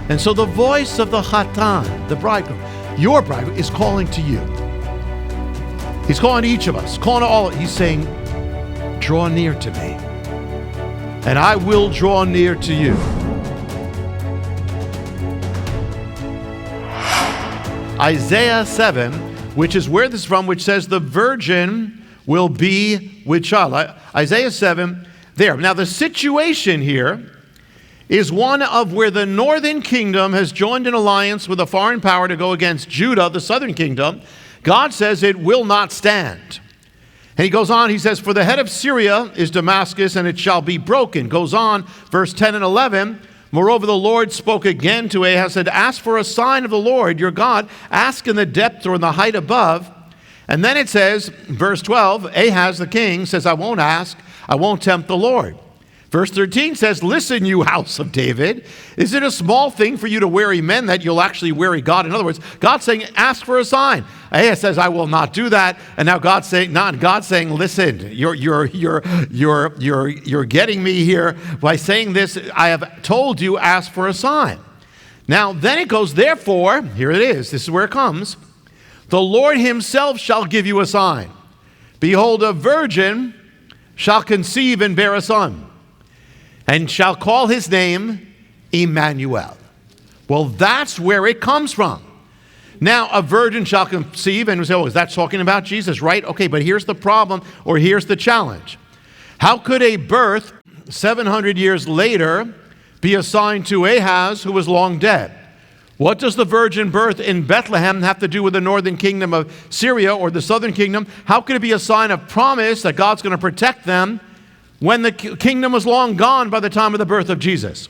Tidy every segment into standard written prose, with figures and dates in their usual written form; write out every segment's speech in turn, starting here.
And so the voice of the Chatan, the bridegroom, your bridegroom, is calling to you. He's calling to each of us, calling to all. He's saying, draw near to me, and I will draw near to you. Isaiah 7, which is where this is from, which says the virgin will be with child. Isaiah 7, there. Now the situation here is one of where the northern kingdom has joined an alliance with a foreign power to go against Judah, the southern kingdom. God says it will not stand. And he goes on, he says, for the head of Syria is Damascus, and it shall be broken. Goes on, verse 10 and 11. Moreover, the Lord spoke again to Ahaz, said, ask for a sign of the Lord your God. Ask in the depth or in the height above. And then it says, verse 12, Ahaz the king says, I won't ask, I won't tempt the Lord. Verse 13 says, listen, you house of David. Is it a small thing for you to weary men that you'll actually weary God? In other words, God's saying, ask for a sign. Ahaz says, I will not do that. And now God's saying, listen, you're getting me here by saying this. I have told you, ask for a sign. Now, then it goes, therefore, here it is. This is where it comes. The Lord himself shall give you a sign. Behold, a virgin shall conceive and bear a son, and shall call his name Emmanuel. Well, that's where it comes from. Now, a virgin shall conceive, and we say, oh, is that talking about Jesus, right? Okay, but here's the problem, or here's the challenge. How could a birth 700 years later be assigned to Ahaz, who was long dead? What does the virgin birth in Bethlehem have to do with the northern kingdom of Syria or the southern kingdom? How could it be a sign of promise that God's going to protect them when the kingdom was long gone by the time of the birth of Jesus?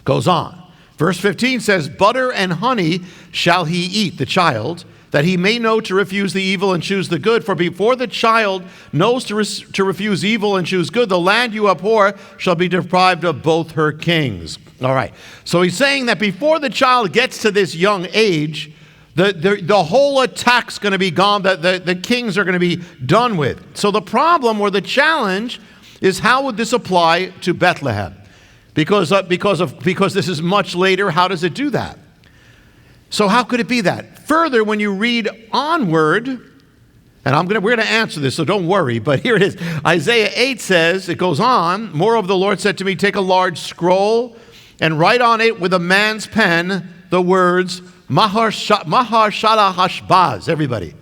Goes on. Verse 15 says, butter and honey shall he eat, the child, that he may know to refuse the evil and choose the good. For before the child knows to refuse evil and choose good, the land you abhor shall be deprived of both her kings. All right. So he's saying that before the child gets to this young age, the whole attack's going to be gone. The kings are going to be done with. So the problem or the challenge is, how would this apply to Bethlehem? Because this is much later, how does it do that? So how could it be that? Further, when you read onward, and we're going to answer this, so don't worry, but here it is. Isaiah 8 says, it goes on, moreover the Lord said to me, take a large scroll and write on it with a man's pen the words, Mahar Shala Hashbaz, everybody.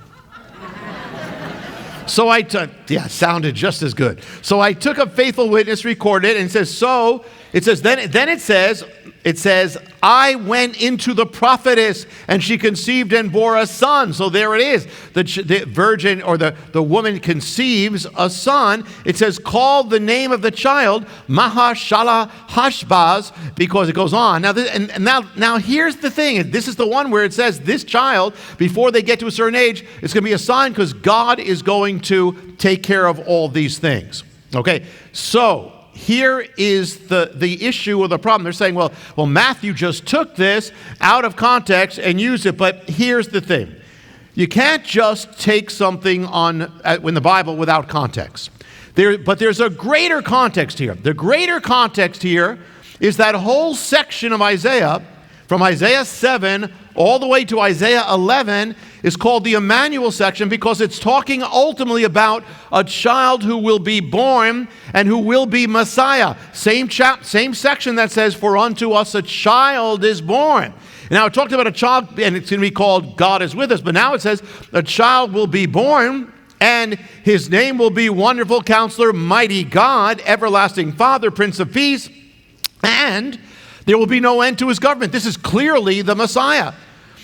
So I took, sounded just as good. So I took a faithful witness, recorded it, and it says, then it says, I went into the prophetess, and she conceived and bore a son. So there it is. The virgin or the woman conceives a son. It says, call the name of the child Mahashala Hashbaz, because it goes on. Now here's the thing. This is the one where it says this child, before they get to a certain age, it's going to be a sign, because God is going to take care of all these things. Okay, so here is the issue or the problem. They're saying, well, Matthew just took this out of context and used it. But here's the thing. You can't just take something in the Bible without context. But there's a greater context here. The greater context here is that whole section of Isaiah, from Isaiah 7 all the way to Isaiah 11, is called the Emmanuel section, because it's talking ultimately about a child who will be born and who will be Messiah. Same section that says, for unto us a child is born. Now it talked about a child, and it's going to be called God is with us, but now it says a child will be born, and his name will be Wonderful Counselor, Mighty God, Everlasting Father, Prince of Peace, and there will be no end to his government. This is clearly the Messiah.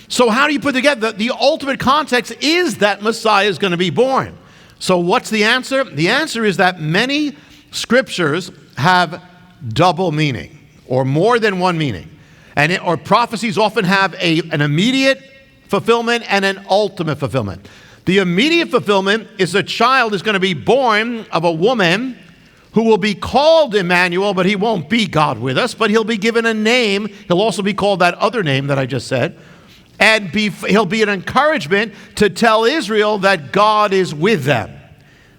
So how do you put together? The ultimate context is that Messiah is going to be born. So what's the answer? The answer is that many scriptures have double meaning, or more than one meaning. Or prophecies often have an immediate fulfillment and an ultimate fulfillment. The immediate fulfillment is a child is going to be born of a woman who will be called Emmanuel, but he won't be God with us, but he'll be given a name. He'll also be called that other name that I just said. And he'll be an encouragement to tell Israel that God is with them.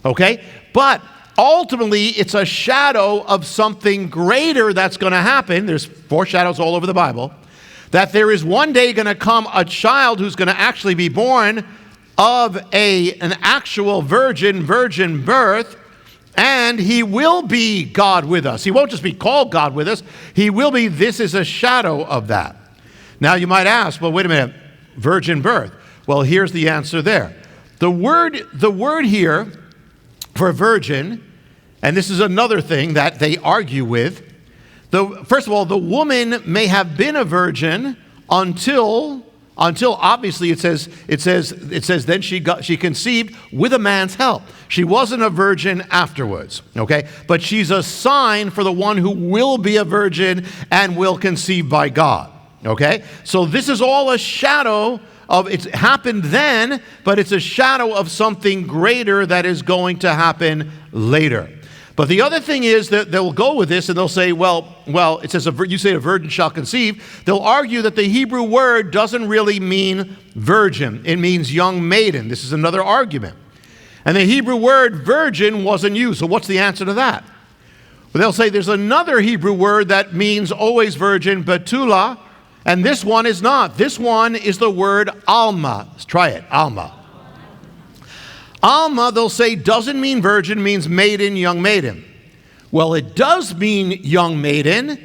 Okay? But ultimately, it's a shadow of something greater that's going to happen. There's foreshadows all over the Bible. That there is one day going to come a child who's going to actually be born of an actual virgin birth, and he will be God with us. He won't just be called God with us. He will be. This is a shadow of that. Now you might ask, well, wait a minute, virgin birth. Well, here's the answer there. The word here for virgin, and this is another thing that they argue with. First of all, the woman may have been a virgin until obviously it says then she conceived with a man's help. She wasn't a virgin afterwards, okay? But she's a sign for the one who will be a virgin and will conceive by God, okay? So this is all a shadow of, it's happened then, but it's a shadow of something greater that is going to happen later. But the other thing is that they'll go with this and they'll say, well, it says, you say a virgin shall conceive. They'll argue that the Hebrew word doesn't really mean virgin. It means young maiden. This is another argument. And the Hebrew word virgin wasn't used. So what's the answer to that? Well, they'll say there's another Hebrew word that means always virgin, betula, and this one is not. This one is the word alma. Let's try it, alma. Alma, they'll say, doesn't mean virgin, means maiden, young maiden. Well, it does mean young maiden,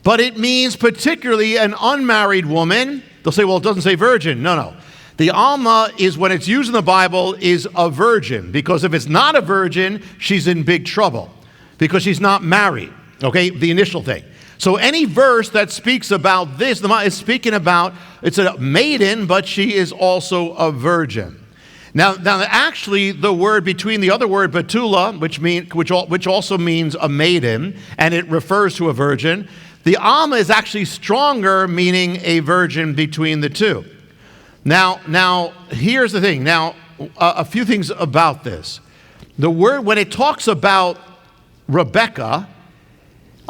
but it means particularly an unmarried woman. They'll say, well, it doesn't say virgin. No. The alma is, when it's used in the Bible, is a virgin, because if it's not a virgin, she's in big trouble, because she's not married, okay, the initial thing. So any verse that speaks about this is speaking about, it's a maiden, but she is also a virgin. Now, actually, the word between the other word betula, which also means a maiden, and it refers to a virgin, the alma is actually stronger, meaning a virgin between the two. Now, here's the thing. Now, a few things about this. The word, when it talks about Rebecca,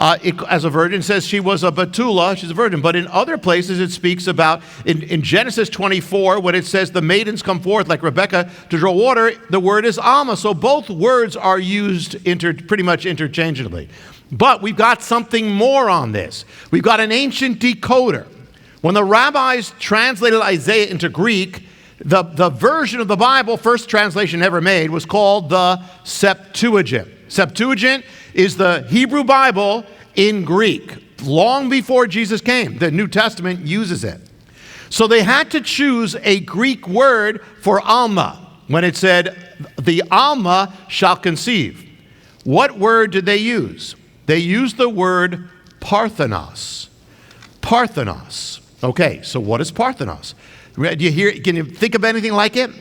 as a virgin, says she was a betula, she's a virgin. But in other places it speaks about, in Genesis 24, when it says the maidens come forth like Rebecca to draw water, the word is alma. So both words are used pretty much interchangeably. But we've got something more on this. We've got an ancient decoder. When the rabbis translated Isaiah into Greek, the version of the Bible, first translation ever made, was called the Septuagint. Septuagint is the Hebrew Bible in Greek, long before Jesus came. The New Testament uses it. So they had to choose a Greek word for alma when it said, the alma shall conceive. What word did they use? They used the word parthenos. Parthenos. Okay, so what is parthenos? Do you hear? Can you think of anything like it?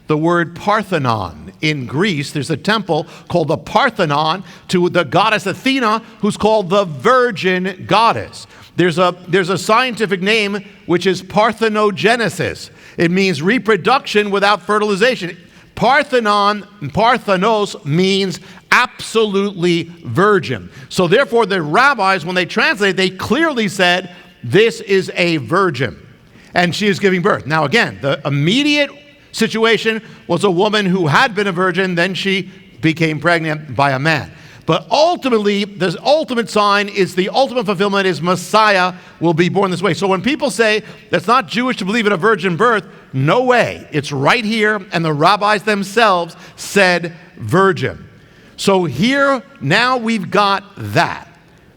The word Parthenon. In Greece, there's a temple called the Parthenon to the goddess Athena, who's called the Virgin Goddess. There's a scientific name which is parthenogenesis. It means reproduction without fertilization. Parthenon, Parthenos, means absolutely virgin. So therefore, the rabbis, when they translated, they clearly said, this is a virgin, and she is giving birth. Now again, the immediate situation was a woman who had been a virgin, then she became pregnant by a man. But ultimately, the ultimate sign is the ultimate fulfillment is Messiah will be born this way. So when people say that's not Jewish to believe in a virgin birth, no way. It's right here, and the rabbis themselves said virgin. So here, now we've got that.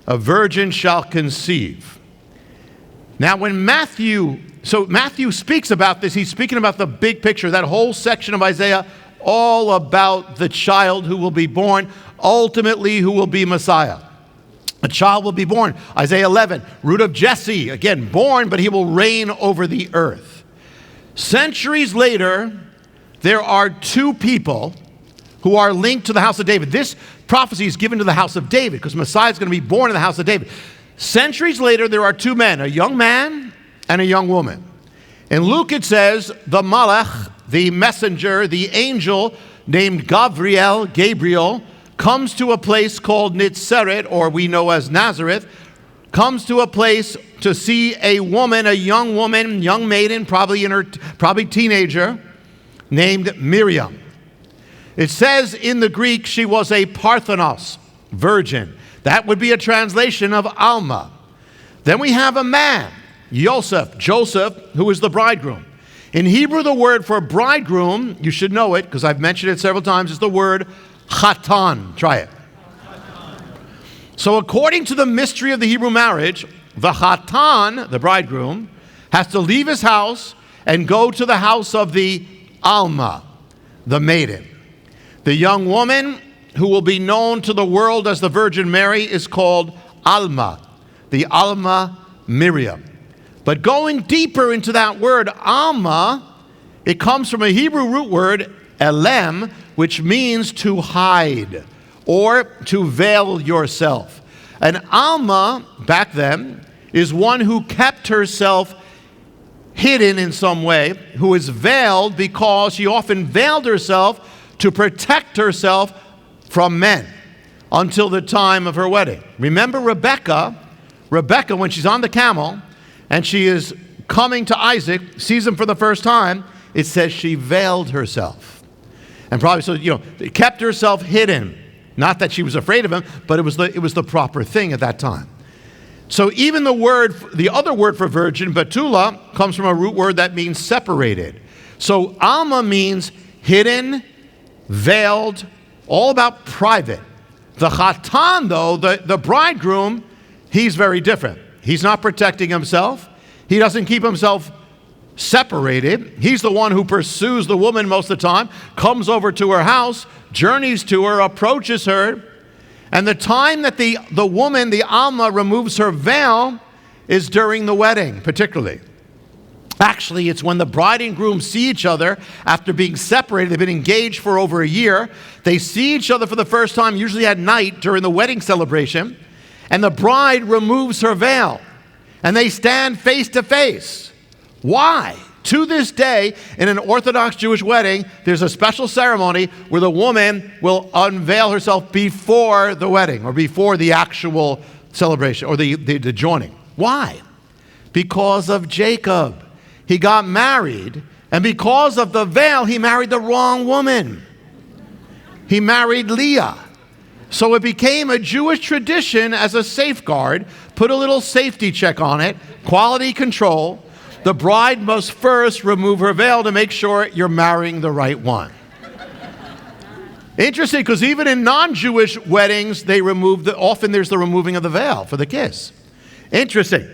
A virgin shall conceive. Now when Matthew speaks about this, he's speaking about the big picture, that whole section of Isaiah, all about the child who will be born, ultimately who will be Messiah. A child will be born. Isaiah 11, root of Jesse, again, born, but he will reign over the earth. Centuries later, there are two people who are linked to the house of David. This prophecy is given to the house of David because Messiah is going to be born in the house of David. Centuries later, there are two men, a young man and a young woman. In Luke, it says, the Malach, the messenger, the angel named Gabriel, comes to a place called Nitzeret, or we know as Nazareth, comes to a place to see a woman, young maiden, probably teenager, named Miriam. It says in the Greek she was a Parthenos, virgin. That would be a translation of Alma. Then we have a man, Joseph, who is the bridegroom. In Hebrew, the word for bridegroom, you should know it because I've mentioned it several times, is the word Cahn. Try it. So according to the mystery of the Hebrew marriage, the Cahn, the bridegroom, has to leave his house and go to the house of the Alma, the maiden. The young woman who will be known to the world as the Virgin Mary is called Alma, the Alma Miriam. But going deeper into that word Alma, it comes from a Hebrew root word, elem, which means to hide or to veil yourself. An Alma, back then, is one who kept herself hidden in some way, who is veiled because she often veiled herself to protect herself from men until the time of her wedding. Remember Rebecca, when she's on the camel and she is coming to Isaac, sees him for the first time, it says she veiled herself. And probably, so, kept herself hidden. Not that she was afraid of him, but it was the proper thing at that time. So even the other word for virgin, betula, comes from a root word that means separated. So Alma means hidden, veiled, all about private. The Chatan, though, the bridegroom, he's very different. He's not protecting himself. He doesn't keep himself separated. He's the one who pursues the woman most of the time, comes over to her house, journeys to her, approaches her. And the time that the woman, the Alma, removes her veil is during the wedding, particularly. Actually, it's when the bride and groom see each other after being separated. They've been engaged for over a year. They see each other for the first time, usually at night during the wedding celebration. And the bride removes her veil. And they stand face to face. Why? To this day, in an Orthodox Jewish wedding, there's a special ceremony where the woman will unveil herself before the wedding or before the actual celebration or the joining. Why? Because of Jacob. He got married, and because of the veil, he married the wrong woman. He married Leah. So it became a Jewish tradition as a safeguard, put a little safety check on it, quality control. The bride must first remove her veil to make sure you're marrying the right one. Interesting, because even in non-Jewish weddings, often there's the removing of the veil for the kiss. Interesting.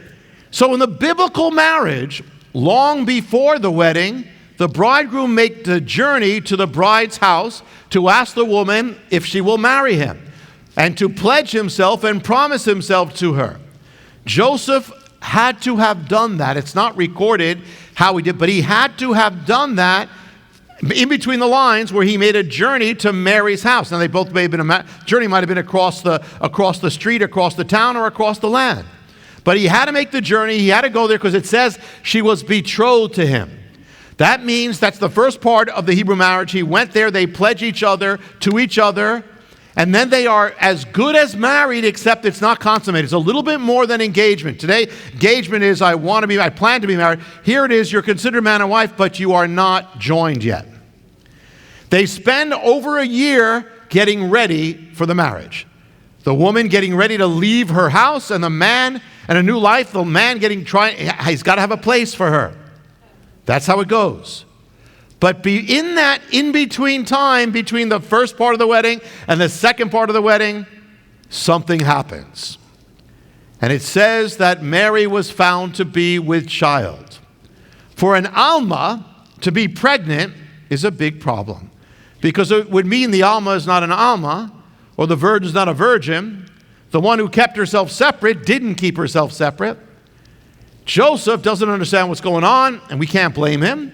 So in the biblical marriage, long before the wedding, the bridegroom make the journey to the bride's house to ask the woman if she will marry him and to pledge himself and promise himself to her. Joseph had to have done that. It's not recorded how he did, but he had to have done that in between the lines where he made a journey to Mary's house. Now, they both may have been journey might have been across the street, across the town, or across the land. But he had to make the journey. He had to go there because it says she was betrothed to him. That means that's the first part of the Hebrew marriage. He went there. They pledge each other to each other. And then they are as good as married, except it's not consummated. It's a little bit more than engagement. Today, engagement is I plan to be married. Here it is, you're considered man and wife, but you are not joined yet. They spend over a year getting ready for the marriage. The woman getting ready to leave her house, and the man and a new life. The man he's got to have a place for her. That's how it goes. But in that in-between time, between the first part of the wedding and the second part of the wedding, something happens. And it says that Mary was found to be with child. For an Alma to be pregnant is a big problem. Because it would mean the Alma is not an Alma, or the virgin is not a virgin. The one who kept herself separate didn't keep herself separate. Joseph doesn't understand what's going on, and we can't blame him.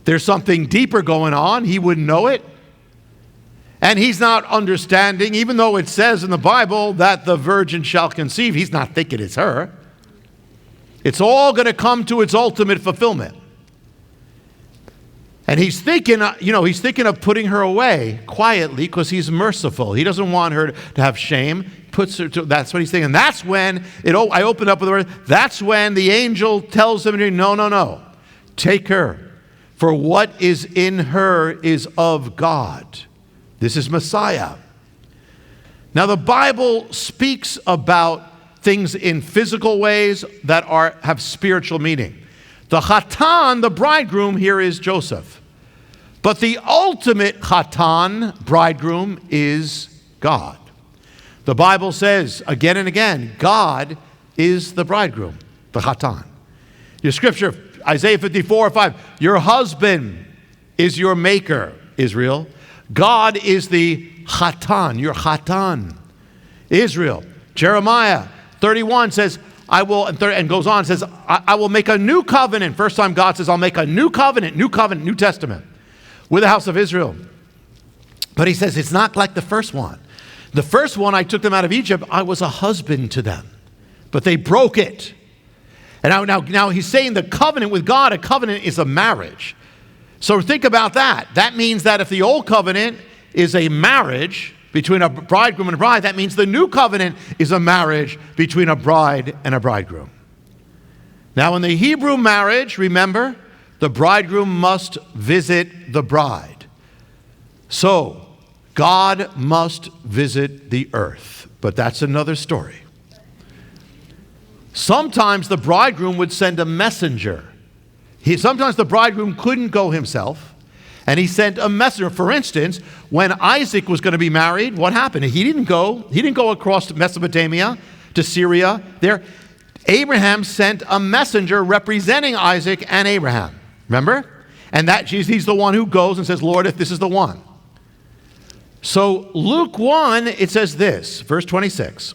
There's something deeper going on. He wouldn't know it. And he's not understanding, even though it says in the Bible that the virgin shall conceive. He's not thinking it's her. It's all going to come to its ultimate fulfillment. And he's thinking of putting her away quietly because he's merciful. He doesn't want her to have shame. That's what he's thinking. And that's when, I opened up with the word, that's when the angel tells him, no, take her. For what is in her is of God. This is Messiah. Now, the Bible speaks about things in physical ways that have spiritual meaning. The Chatan, the bridegroom, here is Joseph. But the ultimate Chatan, bridegroom, is God. The Bible says again and again, God is the bridegroom, the Chatan. Your scripture, Isaiah 54:5, your husband is your maker, Israel. God is the Chatan, your Chatan, Israel. Jeremiah 31 says, and goes on, says, I will make a new covenant. First time God says, I'll make a new covenant, New Testament, with the house of Israel. But he says, it's not like the first one. The first one, I took them out of Egypt, I was a husband to them. But they broke it. And now he's saying the covenant with God, a covenant is a marriage. So think about that. That means that if the old covenant is a marriage between a bridegroom and a bride, that means the new covenant is a marriage between a bride and a bridegroom. Now in the Hebrew marriage, remember, the bridegroom must visit the bride. So God must visit the earth. But that's another story. Sometimes the bridegroom would send a messenger. Sometimes the bridegroom couldn't go himself, and he sent a messenger. For instance, when Isaac was going to be married, what happened? He didn't go across Mesopotamia to Syria. There, Abraham sent a messenger representing Isaac and Abraham. Remember? And he's the one who goes and says, Lord, if this is the one. So Luke 1, it says this, verse 26.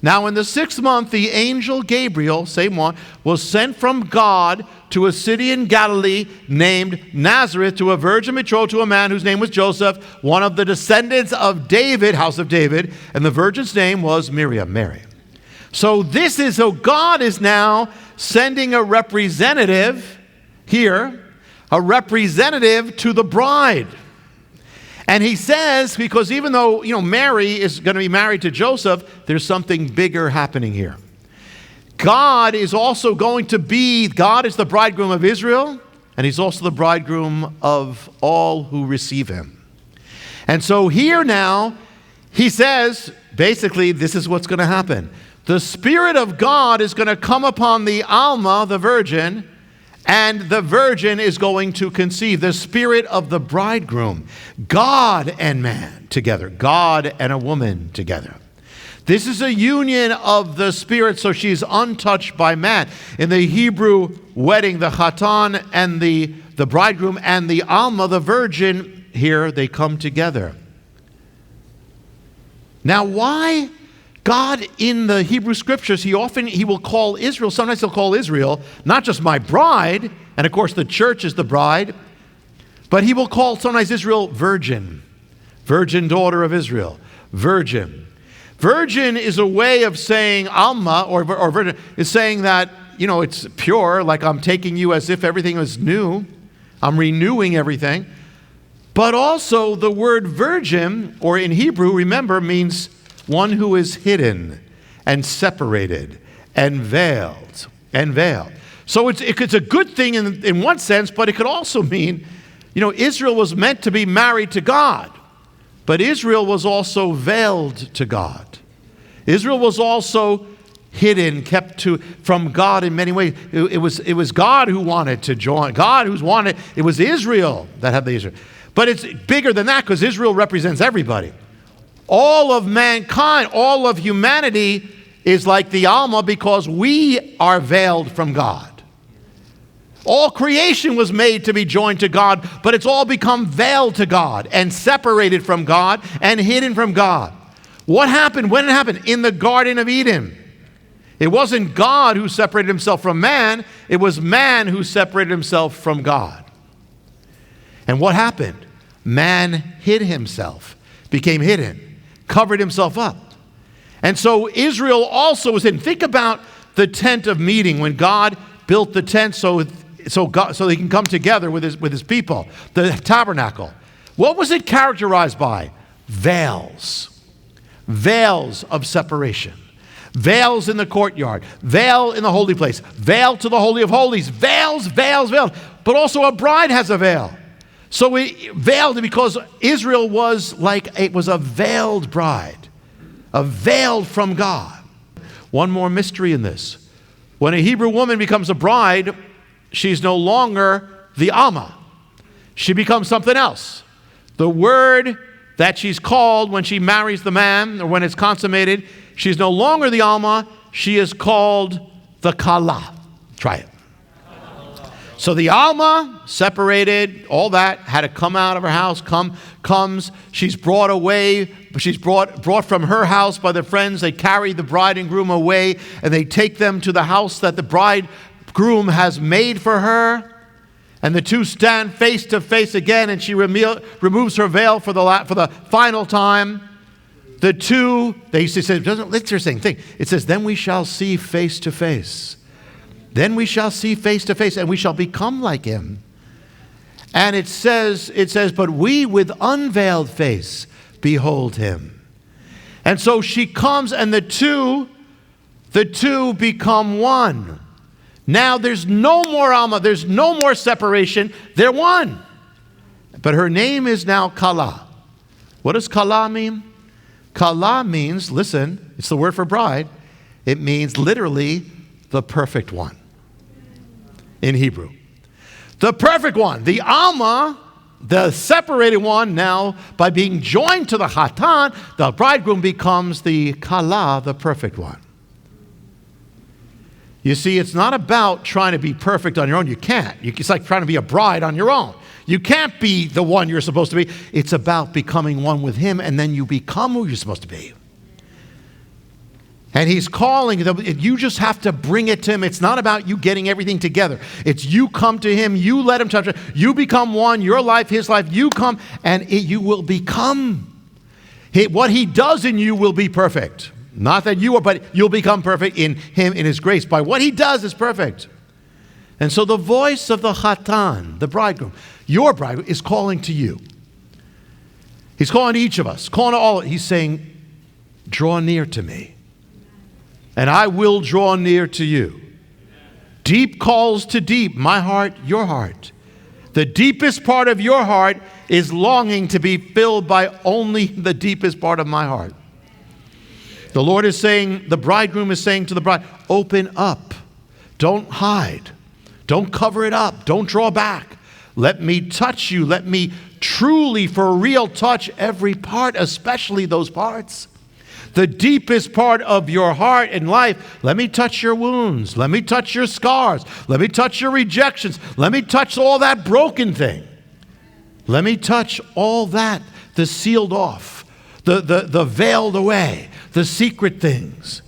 Now in the 6th month, the angel Gabriel, same one, was sent from God to a city in Galilee named Nazareth, to a virgin betrothed to a man whose name was Joseph, one of the descendants of David, house of David, and the virgin's name was Mary. So God is now sending a representative here, a representative to the bride. And he says, because even though, Mary is going to be married to Joseph, there's something bigger happening here. God is the bridegroom of Israel, and he's also the bridegroom of all who receive him. And so here now, he says, basically, this is what's going to happen. The Spirit of God is going to come upon the Alma, the virgin, and the virgin is going to conceive. The spirit of the bridegroom, God and man together, God and a woman together. This is a union of the spirit, so she's untouched by man. In the Hebrew wedding, the Chatan and the bridegroom and the Alma, the virgin, here they come together. Now, why? God in the Hebrew scriptures, he will call Israel, sometimes he'll call Israel, not just my bride, and of course the church is the bride, but he will call sometimes Israel virgin daughter of Israel, virgin. Virgin is a way of saying Alma, or virgin, is saying that, it's pure, like I'm taking you as if everything was new, I'm renewing everything. But also the word virgin, or in Hebrew, remember, means one who is hidden and separated and veiled. So it's a good thing in one sense, but it could also mean, Israel was meant to be married to God, but Israel was also veiled to God. Israel was also hidden, kept from God in many ways. It was God who wanted to join. It was Israel that had the Israel. But it's bigger than that, because Israel represents everybody. All of mankind, all of humanity is like the Alma, because we are veiled from God. All creation was made to be joined to God, but it's all become veiled to God and separated from God and hidden from God. What happened? When it happened? In the Garden of Eden. It wasn't God who separated himself from man. It was man who separated himself from God. And what happened? Man hid himself, became hidden, covered himself up. And so Israel also was hidden. Think about the tent of meeting, when God built the tent so they can come together with his people, the tabernacle. What was it characterized by? Veils of separation. Veils in the courtyard, veil in the holy place, veil to the Holy of Holies, veils. But also a bride has a veil. So we veiled because Israel was a veiled bride, a veiled from God. One more mystery in this. When a Hebrew woman becomes a bride, she's no longer the Alma. She becomes something else. The word that she's called when she marries the man, or when it's consummated, she's no longer the Alma, she is called the Kala. Try it. So the Alma, separated, all that, had to come out of her house, comes, she's brought away, she's brought from her house by the friends. They carry the bride and groom away, and they take them to the house that the bridegroom has made for her. And the two stand face to face again, and she removes her veil for the final time. The two, they used to say, it's an interesting thing. It says, then we shall see face to face. Then we shall see face to face, and we shall become like him. And it says, but we with unveiled face behold him. And so she comes, and the two become one. Now there's no more Alma, there's no more separation. They're one. But her name is now Kala. What does Kala mean? Kala means, listen, it's the word for bride. It means literally the perfect one in Hebrew. The perfect one. The Alma, the separated one, now by being joined to the Hatan, the bridegroom becomes the Kala, the perfect one. You see, it's not about trying to be perfect on your own. You can't. It's like trying to be a bride on your own. You can't be the one you're supposed to be. It's about becoming one with him, and then you become who you're supposed to be. And he's calling them. You just have to bring it to him. It's not about you getting everything together. It's you come to him. You let him touch it. You become one. Your life, his life. You come, and you will become. What he does in you will be perfect. Not that you are, but you'll become perfect in him, in his grace. By what he does is perfect. And so the voice of the Hatan, the bridegroom, your bridegroom, is calling to you. He's calling to each of us, calling to all. He's saying, draw near to me, and I will draw near to you. Deep calls to deep, my heart, your heart. The deepest part of your heart is longing to be filled by only the deepest part of my heart. The Lord is saying, the bridegroom is saying to the bride, open up. Don't hide. Don't cover it up. Don't draw back. Let me touch you. Let me truly, for real, touch every part, especially those parts. The deepest part of your heart and life. Let me touch your wounds. Let me touch your scars. Let me touch your rejections. Let me touch all that broken thing. Let me touch all that, the sealed off, the veiled away, the secret things.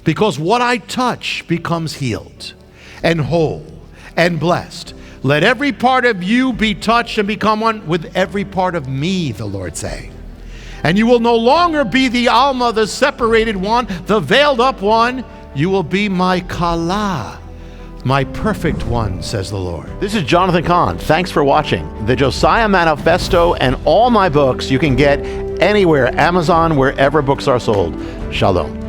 Because what I touch becomes healed and whole and blessed. Let every part of you be touched and become one with every part of me, the Lord saying. And you will no longer be the Alma, the separated one, the veiled up one. You will be my Kala, my perfect one, says the Lord. This is Jonathan Cahn. Thanks for watching. The Josiah Manifesto and all my books you can get anywhere, Amazon, wherever books are sold. Shalom.